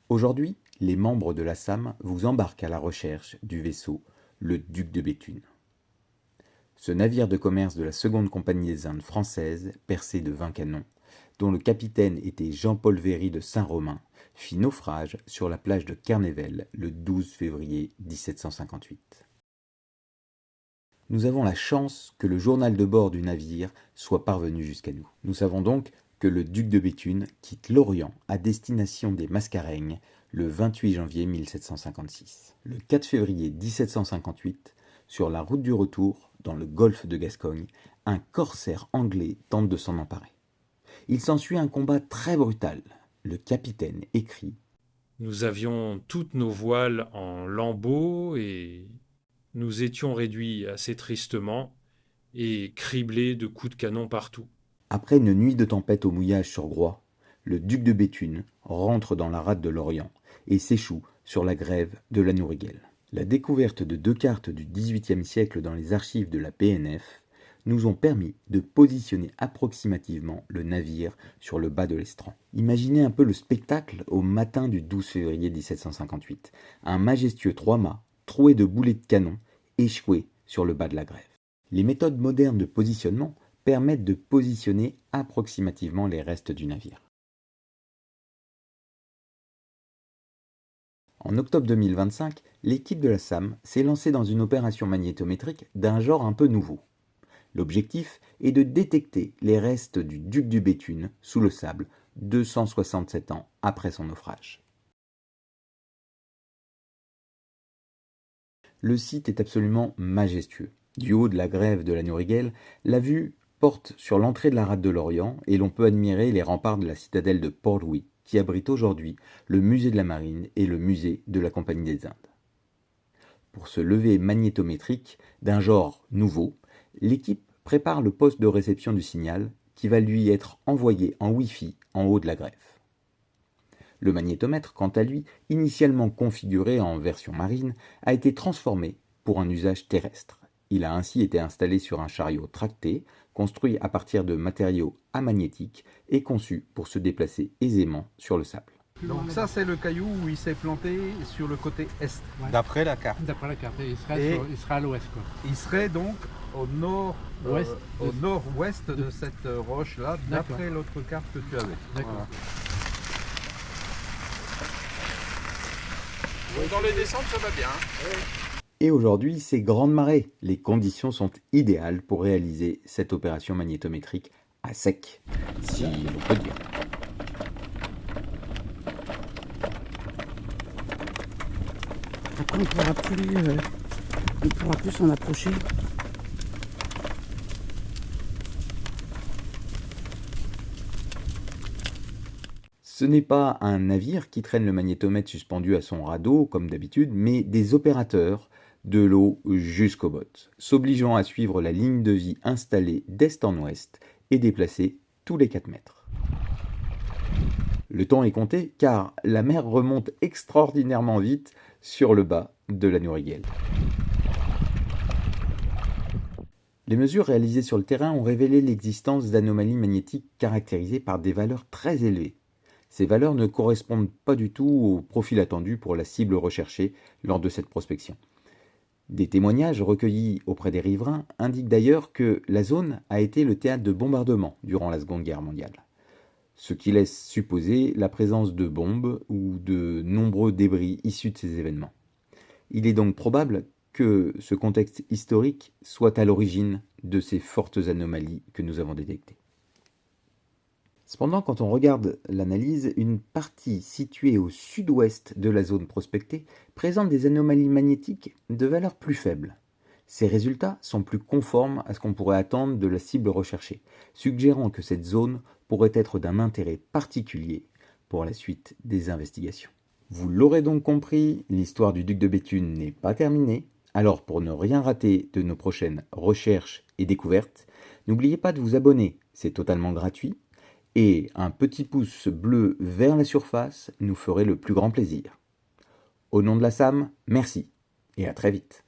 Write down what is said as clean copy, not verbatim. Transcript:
Aujourd'hui, les membres de la SAM vous embarquent à la recherche du vaisseau le Duc de Béthune. Ce navire de commerce de la seconde compagnie des Indes françaises, percé de 20 canons, dont le capitaine était Jean-Paul Véry de Saint-Romain, fit naufrage sur la plage de Kernevel le 12 février 1758. Nous avons la chance que le journal de bord du navire soit parvenu jusqu'à nous. Nous savons donc que le duc de Béthune quitte l'Orient à destination des Mascareignes le 28 janvier 1756. Le 4 février 1758, sur la route du retour, dans le golfe de Gascogne, un corsaire anglais tente de s'en emparer. Il s'ensuit un combat très brutal. Le capitaine écrit « Nous avions toutes nos voiles en lambeaux et nous étions réduits assez tristement et criblés de coups de canon partout. » Après une nuit de tempête au mouillage sur Groix, le duc de Béthune rentre dans la rade de l'Orient et s'échoue sur la grève de la Nourriguel. La découverte de 2 cartes du XVIIIe siècle dans les archives de la BNF nous ont permis de positionner approximativement le navire sur le bas de l'estran. Imaginez un peu le spectacle au matin du 12 février 1758. Un majestueux 3-mâts, troué de boulets de canon, échoué sur le bas de la grève. Les méthodes modernes de positionnement permettent de positionner approximativement les restes du navire. En octobre 2025, l'équipe de la SAM s'est lancée dans une opération magnétométrique d'un genre un peu nouveau. L'objectif est de détecter les restes du duc du Béthune sous le sable 267 ans après son naufrage. Le site est absolument majestueux. Du haut de la grève de la Nourriguel, la vue porte sur l'entrée de la rade de l'Orient et l'on peut admirer les remparts de la citadelle de Port-Louis qui abrite aujourd'hui le musée de la Marine et le musée de la Compagnie des Indes. Pour ce lever magnétométrique d'un genre nouveau, l'équipe prépare le poste de réception du signal qui va lui être envoyé en Wi-Fi en haut de la grève. Le magnétomètre, quant à lui, initialement configuré en version marine, a été transformé pour un usage terrestre. Il a ainsi été installé sur un chariot tracté, construit à partir de matériaux amagnétiques et conçu pour se déplacer aisément sur le sable. Donc ça c'est le caillou où il s'est planté sur le côté est, Ouais. d'après la carte. D'après la carte, il Et- sera à l'ouest, quoi. Il serait donc au Ouest au de- nord-ouest de cette roche-là, D'accord. d'après l'autre carte que tu avais. D'accord. Voilà. Dans les descentes, ça va bien. Et aujourd'hui, c'est grande marée. Les conditions sont idéales pour réaliser cette opération magnétométrique à sec, si l'on peut dire. Après, on ne pourra plus s'en approcher. Ce n'est pas un navire qui traîne le magnétomètre suspendu à son radeau, comme d'habitude, mais des opérateurs de l'eau jusqu'au bottes, s'obligeant à suivre la ligne de vie installée d'est en ouest et déplacée tous les 4 mètres. Le temps est compté car la mer remonte extraordinairement vite sur le bas de la Nourriguel. Les mesures réalisées sur le terrain ont révélé l'existence d'anomalies magnétiques caractérisées par des valeurs très élevées. Ces valeurs ne correspondent pas du tout au profil attendu pour la cible recherchée lors de cette prospection. Des témoignages recueillis auprès des riverains indiquent d'ailleurs que la zone a été le théâtre de bombardements durant la Seconde Guerre mondiale, ce qui laisse supposer la présence de bombes ou de nombreux débris issus de ces événements. Il est donc probable que ce contexte historique soit à l'origine de ces fortes anomalies que nous avons détectées. Cependant, quand on regarde l'analyse, une partie située au sud-ouest de la zone prospectée présente des anomalies magnétiques de valeur plus faible. Ces résultats sont plus conformes à ce qu'on pourrait attendre de la cible recherchée, suggérant que cette zone pourrait être d'un intérêt particulier pour la suite des investigations. Vous l'aurez donc compris, l'histoire du duc de Béthune n'est pas terminée. Alors pour ne rien rater de nos prochaines recherches et découvertes, n'oubliez pas de vous abonner, c'est totalement gratuit. Et un petit pouce bleu vers la surface nous ferait le plus grand plaisir. Au nom de la SAM, merci et à très vite.